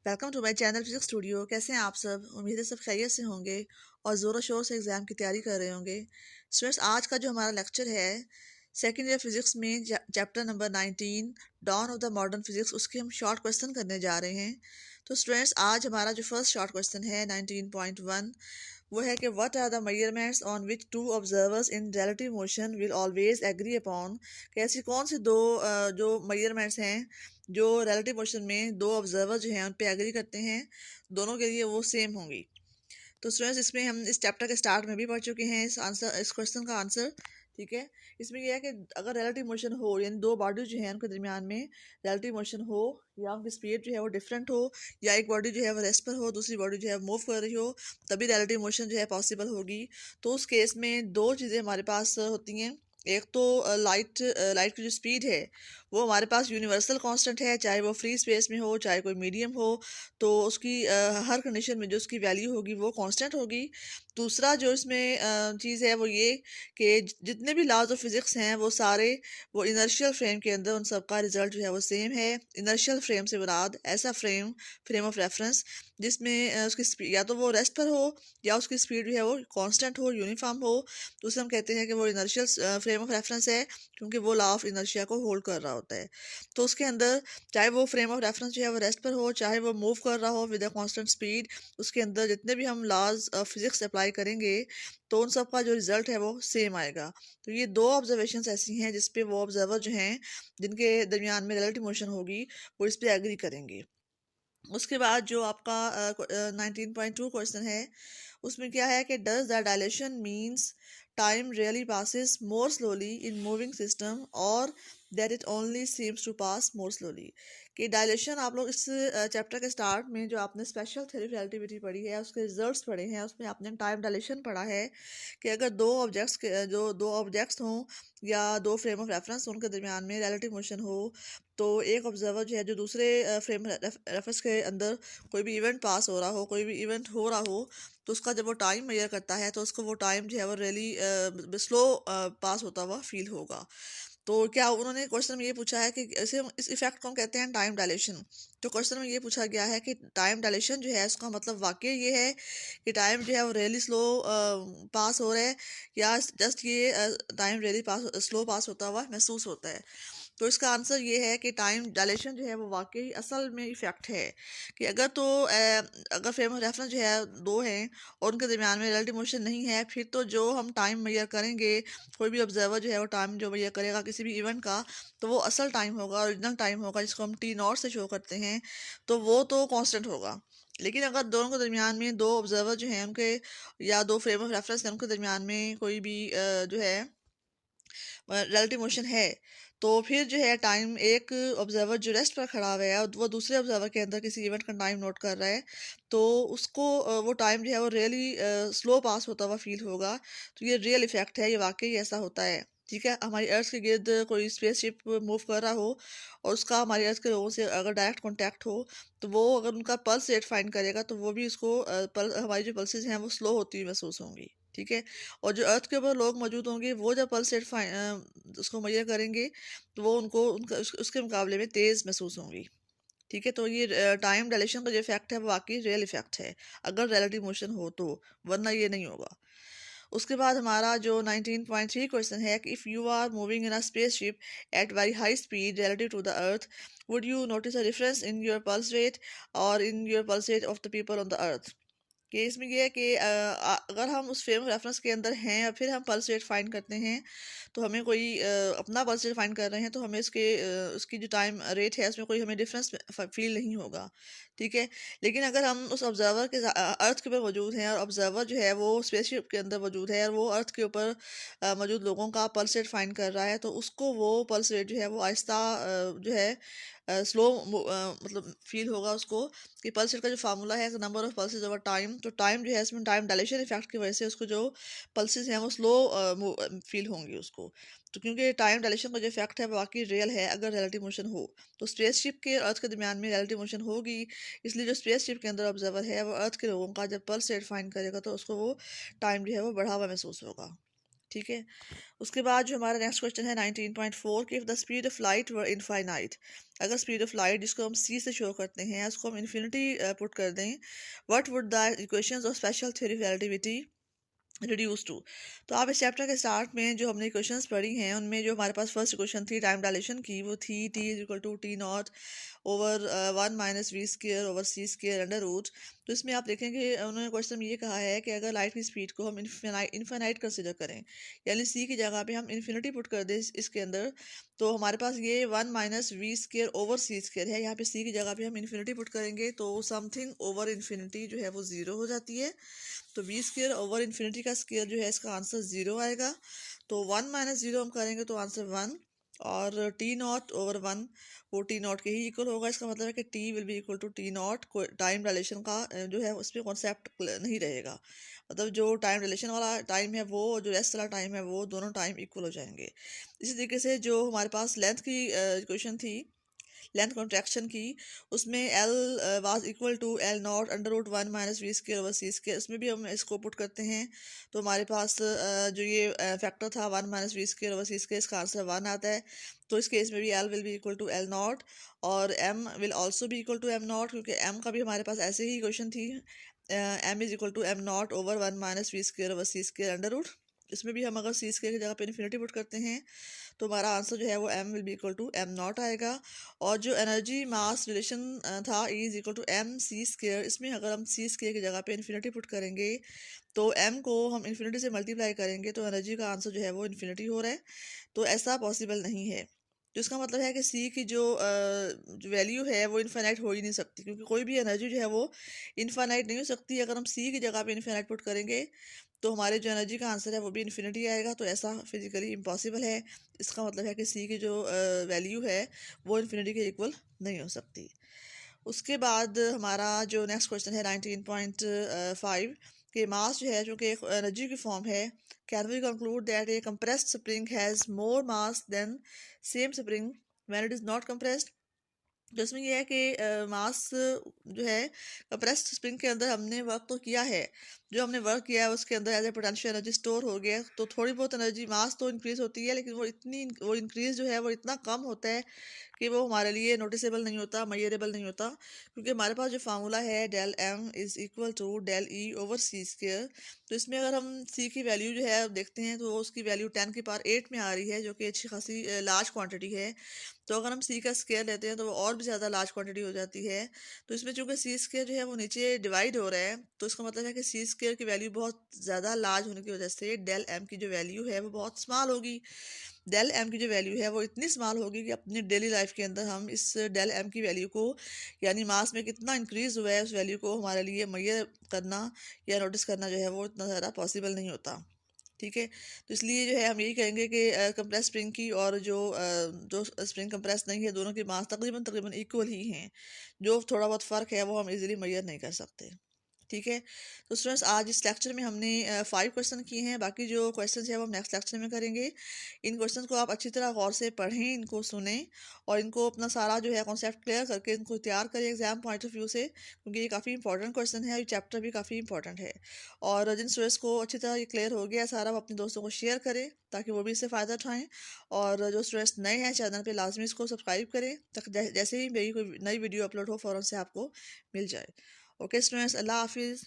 Welcome to my channel physics studio. कैसे हैं आप सब? उम्मीद है सब खैरियत से होंगे और ज़ोरों शोर से एग्ज़ाम की तैयारी कर रहे होंगे। स्टूडेंट्स, आज का जो हमारा लेक्चर है सेकेंड ईयर फिजिक्स में chapter number 19 dawn of the modern physics, उसके हम शॉर्ट क्वेश्चन करने जा रहे हैं। तो स्टूडेंट्स, आज हमारा जो फर्स्ट शॉर्ट क्वेश्चन है 19.1 वो है कि what are the measurements on which two observers in relative motion will always agree upon. कि ऐसी कौन सी दो जो मेजरमेंट्स हैं जो रिलेटिव मोशन में दो ऑब्जर्वर जो हैं उन पे एग्री करते हैं, दोनों के लिए वो सेम होंगी। तो स्टूडेंट्स, इसमें हम इस चैप्टर के स्टार्ट में भी पढ़ चुके हैं इस क्वेश्चन का आंसर। ठीक है, इसमें यह है कि अगर रिलेटिव मोशन हो, यानी दो बॉडी जो है उनके दरमियान में रिलेटिव मोशन हो, या उनकी स्पीड जो है वो डिफरेंट हो, या एक बॉडी जो है वो रेस्ट पर हो, दूसरी बॉडी जो है मूव कर रही हो, तभी रिलेटिव मोशन जो है पॉसिबल होगी। तो उस केस में दो चीज़ें हमारे पास होती हैं। एक तो लाइट की जो स्पीड है वो हमारे पास यूनिवर्सल कांस्टेंट है, चाहे वो फ्री स्पेस में हो चाहे कोई मीडियम हो, तो उसकी हर कंडीशन में जो उसकी वैल्यू होगी वो कांस्टेंट होगी। दूसरा जो इसमें चीज़ है वो ये कि जितने भी लॉज ऑफ फिजिक्स हैं वो सारे वो इनर्शियल फ्रेम के अंदर उन सबका रिजल्ट जो है वो सेम है। इनर्शियल फ्रेम से मुराद ऐसा फ्रेम ऑफ रेफरेंस जिसमें उसकी या तो वो रेस्ट पर हो या उसकी स्पीड जो है वो कांस्टेंट हो, यूनिफॉर्म हो, तो उसे हम कहते हैं कि वो इनर्शियल फ्रेम ऑफ रेफरेंस है, क्योंकि वो लॉ ऑफ इनर्शिया को होल्ड कर रहा होता है। तो उसके अंदर चाहे वो फ्रेम ऑफ रेफरेंस जो है वो रेस्ट पर हो, चाहे वो मूव कर रहा हो विद अ कांस्टेंट स्पीड, उसके अंदर जितने भी हम लॉज ऑफ फिजिक्स अप्लाई करेंगे तो उन सब का जो रिजल्ट है वो सेम आएगा। तो ये दो ऑब्जर्वेशंस ऐसी हैं जिसपे वो ऑब्जर्वर जो हैं जिनके दरमियान में रिलेटिव मोशन होगी वो इस पे एग्री करेंगे। उसके बाद जो आपका 19.2 क्वेश्चन है उसमें क्या है कि does the dilation means time really passes more slowly in moving system और that it only seems to pass more slowly. कि डायलेशन आप लोग इस चैप्टर के स्टार्ट में जो आपने स्पेशल थ्योरी ऑफ रिलेटिविटी पढ़ी है उसके रिजल्ट्स पढ़े हैं, उसमें आपने टाइम डायलेशन पढ़ा है कि अगर दो ऑब्जेक्ट्स हों या दो फ्रेम ऑफ रेफरेंस उनके दरमियान में रिलेटिव मोशन हो, तो एक ऑब्जर्वर जो है जो दूसरे फ्रेम रेफरेंस के अंदर कोई भी इवेंट पास हो रहा हो, कोई भी इवेंट हो रहा हो, तो उसका जब वो टाइम मेजर करता है तो उसको वो टाइम जो है वो रियली स्लो पास होता हुआ फील होगा। तो क्या उन्होंने क्वेश्चन में ये पूछा है कि इस इफेक्ट को हम कहते हैं टाइम डायलेशन। तो क्वेश्चन में ये पूछा गया है कि टाइम डायलेशन जो है उसका मतलब वाकई ये है कि टाइम जो है वो रियली स्लो पास हो रहा है, या जस्ट ये टाइम रियली पास स्लो पास होता हुआ महसूस होता है। तो इसका आंसर ये है कि टाइम डायलेशन जो है वो वाकई असल में इफ़ेक्ट है। कि अगर फ्रेम ऑफ रेफरेंस जो है दो हैं और उनके दरमियान में रिलेटिव मोशन नहीं है, फिर तो जो हम टाइम मेजर करेंगे, कोई भी ऑब्जर्वर जो है वो टाइम जो मेजर करेगा किसी भी इवेंट का, तो वो असल टाइम होगा, ओरिजिनल टाइम होगा, जिसको हम टी नॉट से शो करते हैं, तो वो तो कांस्टेंट होगा। लेकिन अगर दोनों के दरमियान में दो ऑब्जर्वर जो हैं उनके, या दो फ्रेम ऑफ रेफरेंस हैं उनके दरमियान में कोई भी जो है रिलेटिव मोशन है, तो फिर जो है टाइम एक ऑब्जर्वर जो रेस्ट पर खड़ा हुआ है और वो दूसरे ऑब्जर्वर के अंदर किसी इवेंट का टाइम नोट कर रहा है, तो उसको वो टाइम जो है वो रियली स्लो पास होता हुआ फील होगा। तो ये रियल इफेक्ट है, ये वाकई ऐसा होता है। ठीक है, हमारी अर्थ के गिर्द कोई स्पेसशिप मूव कर रहा हो और उसका हमारी अर्थ के लोगों से अगर डायरेक्ट कांटेक्ट हो, तो वो अगर उनका पल्स रेट फाइंड करेगा तो वो भी उसको हमारी जो पल्सेस हैं वो स्लो होती हुई महसूस होंगी। ठीक है, और जो अर्थ के ऊपर लोग मौजूद होंगे वो जब पल्स रेट उसको मेजर करेंगे तो वो उनको उसके मुकाबले में तेज़ महसूस होंगी। ठीक है, तो ये टाइम डायलेशन का जो इफेक्ट है वो वाकई रियल इफेक्ट है अगर रिलेटिव मोशन हो तो, वरना ये नहीं होगा। उसके बाद हमारा जो 19.3 क्वेश्चन है कि if you are moving in a spaceship at very high speed relative to the earth, would you notice a difference in your pulse rate और in your pulse rate of the people on the earth. कि इसमें ये है कि अगर हम उस frame reference के अंदर हैं और फिर हम पल्स रेट फाइंड करते हैं, तो हमें कोई अपना पल्स रेट फाइंड कर रहे हैं, तो हमें उसकी जो टाइम रेट है उसमें कोई हमें डिफरेंस फील नहीं होगा। ठीक है, लेकिन अगर हम उस ऑब्जर्वर के अर्थ के ऊपर मौजूद हैं और ऑब्जर्वर जो है वो स्पेसशिप के अंदर मौजूद है और वो अर्थ के ऊपर मौजूद लोगों का पल्स रेट फाइंड कर रहा है, तो उसको वो पल्स रेट जो है वो आहिस्ता जो है स्लो मतलब फील होगा उसको। कि पल्स रेट का जो फार्मूला है number of pulses over time, तो टाइम जो है इसमें टाइम डायलेशन इफेक्ट की वजह से उसको जो पल्सेस हैं वो स्लो फील होंगी उसको। तो क्योंकि टाइम डायलेशन का जो इफेक्ट है वो वाकई रियल है अगर रिलेटिव मोशन हो, तो स्पेसशिप के अर्थ के दरमियान में रिलेटिव मोशन होगी, इसलिए जो स्पेसशिप के अंदर ऑब्जर्वर है वो अर्थ के लोगों का जब पल्स रेट फाइंड करेगा तो उसको वो टाइम जो है वो बढ़ा हुआ महसूस होगा। ठीक है। उसके बाद जो हमारा नेक्स्ट क्वेश्चन है 19.4 कि if the speed of light were infinite, अगर स्पीड ऑफ लाइट जिसको हम सी से शो करते हैं उसको हम इन्फिनिटी पुट कर दें, what would the equations of special theory of relativity reduce to. तो आप इस चैप्टर के स्टार्ट में जो हमने क्वेश्चंस पढ़ी हैं उनमें जो हमारे पास फर्स्ट क्वेश्चन थी टाइम डायलेशन की, वो थी t is equal to t naught over 1 - v² over c² under root. तो इसमें आप देखेंगे उन्होंने क्वेश्चन में ये कहा है कि अगर लाइट की स्पीड को हम इन्फिनाइट कंसिडर करें, यानी सी की जगह पे हम इन्फिनिटी पुट कर दें इसके अंदर, तो हमारे पास ये 1 - v² ओवर c² है। यहाँ पे सी की जगह पे हम इन्फिनिटी पुट करेंगे तो समथिंग ओवर इन्फिनिटी जो है वो ज़ीरो हो जाती है। तो v² ओवर इन्फिनिटी का स्क्वायर जो है इसका आंसर 0 आएगा। तो 1 - 0 हम करेंगे तो आंसर 1, और टी नॉट ओवर 1 वो टी नॉट के ही इक्वल होगा। इसका मतलब है कि t will be equal to t naught. Time relation का जो है उसमें कॉन्सेप्ट नहीं रहेगा, मतलब जो टाइम रिलेशन वाला टाइम है वो और जो रेस्ट वाला टाइम है वो दोनों टाइम इक्वल हो जाएंगे। इसी तरीके से जो हमारे पास लेंथ की इक्वेशन थी, लेंथ कॉन्ट्रैक्शन की, उसमें L was equal to L naught under root 1 - v² over c², इसमें भी हम इसको पुट करते हैं तो हमारे पास जो ये फैक्टर था 1 - v² ओवर c², इसका आंसर 1 आता है। तो इस केस में भी L will be equal to L naught और एम विल ऑल्सो भी इक्वल टू एम नॉट, क्योंकि एम का भी हमारे पास ऐसे ही क्वेश्चन थी, M is equal to M naught over 1 - v² over c² under root. इसमें भी हम अगर c² की जगह पे इन्फिनिटी पुट करते हैं तो हमारा आंसर जो है वो m will be equal to M naught आएगा। और जो एनर्जी मास रिलेशन था E is equal to M c², इसमें अगर हम c² की जगह पे इन्फिनिटी पुट करेंगे तो m को हम इन्फिनिटी से मल्टीप्लाई करेंगे तो एनर्जी का आंसर जो है वो इन्फिनिटी हो रहा है। तो ऐसा पॉसिबल नहीं है। तो इसका मतलब है कि सी की जो वैल्यू है वो इन्फाइनाइट हो ही नहीं सकती, क्योंकि कोई भी एनर्जी जो है वो इन्फाइनाइट नहीं हो सकती। अगर हम सी की जगह पे इन्फाइनाइट पुट करेंगे तो हमारे जो एनर्जी का आंसर है वो भी इन्फिनिटी आएगा। तो ऐसा फिजिकली इम्पॉसिबल है। इसका मतलब है कि सी की जो वैल्यू है वो इन्फिनिटी के इक्वल नहीं हो सकती। उसके बाद हमारा जो नेक्स्ट क्वेश्चन है 19.5 कि मास जो है जो कि एक एनर्जी की फॉर्म है, can we conclude that a compressed spring has more mass than same spring when it is not compressed. तो इसमें यह है कि मास जो है कंप्रेस्ड स्प्रिंग के अंदर हमने वर्क तो किया है, जो हमने वर्क किया है उसके अंदर as a potential energy store हो गया, तो थोड़ी बहुत एनर्जी मास तो इंक्रीज होती है, लेकिन वो इंक्रीज जो है वो इतना कम होता है कि वो हमारे लिए नोटिसेबल नहीं होता, मेजरेबल नहीं होता, क्योंकि हमारे पास जो फार्मूला है del M is equal to del E over c²। तो इसमें अगर हम सी की वैल्यू जो है देखते हैं तो उसकी वैल्यू 10⁸ में आ रही है, जो कि अच्छी खासी लार्ज क्वांटिटी है। तो अगर हम सी का स्केयर लेते हैं तो वो और भी ज़्यादा लार्ज क्वांटिटी हो जाती है। तो इसमें चूंकि c² जो है वो नीचे डिवाइड हो रहा है, तो इसका मतलब है कि c² की वैल्यू बहुत ज़्यादा लार्ज होने की वजह से डेल एम की जो वैल्यू है वो बहुत स्मॉल होगी। डेल एम की जो वैल्यू है वो इतनी स्मॉल होगी कि अपनी डेली लाइफ के अंदर हम इस डेल एम की वैल्यू को, यानी मास में कितना इंक्रीज हुआ है उस वैल्यू को हमारे लिए मेजर करना या नोटिस करना जो है वो इतना ज़्यादा पॉसिबल नहीं होता। ठीक है। तो इसलिए जो है हम यही कहेंगे कि कंप्रेस स्प्रिंग की और जो स्प्रिंग कंप्रेस नहीं है, दोनों की मास तकरीबन तकरीबन इक्वल ही हैं। जो थोड़ा बहुत फ़र्क है वो हम इजीली मेजर नहीं कर सकते। ठीक है। तो स्टूडेंट्स आज इस लेक्चर में हमने 5 क्वेश्चन किए हैं, बाकी जो क्वेश्चन है वो हम नेक्स्ट लेक्चर में करेंगे। इन क्वेश्चन को आप अच्छी तरह गौर से पढ़ें, इनको सुने और इनको अपना सारा जो है कॉन्सेप्ट क्लियर करके इनको तैयार करें एग्जाम पॉइंट ऑफ व्यू से, क्योंकि ये काफ़ी इंपॉर्टेंट क्वेश्चन है और ये चैप्टर भी काफ़ी इंपॉर्टेंट है। और जिन स्टूडेंट्स को अच्छी तरह ये क्लियर हो गया सारा, वो अपने दोस्तों को शेयर करें ताकि वो भी इससे फ़ायदा उठाएँ। और जो स्टूडेंट्स नए हैं चैनल पर लाजमी इसको सब्सक्राइब करें ताकि जैसे ही मेरी कोई नई वीडियो अपलोड हो फ़ौरन से आपको मिल जाए। ओके स्टूडेंट्स, अल्लाह हाफिज़।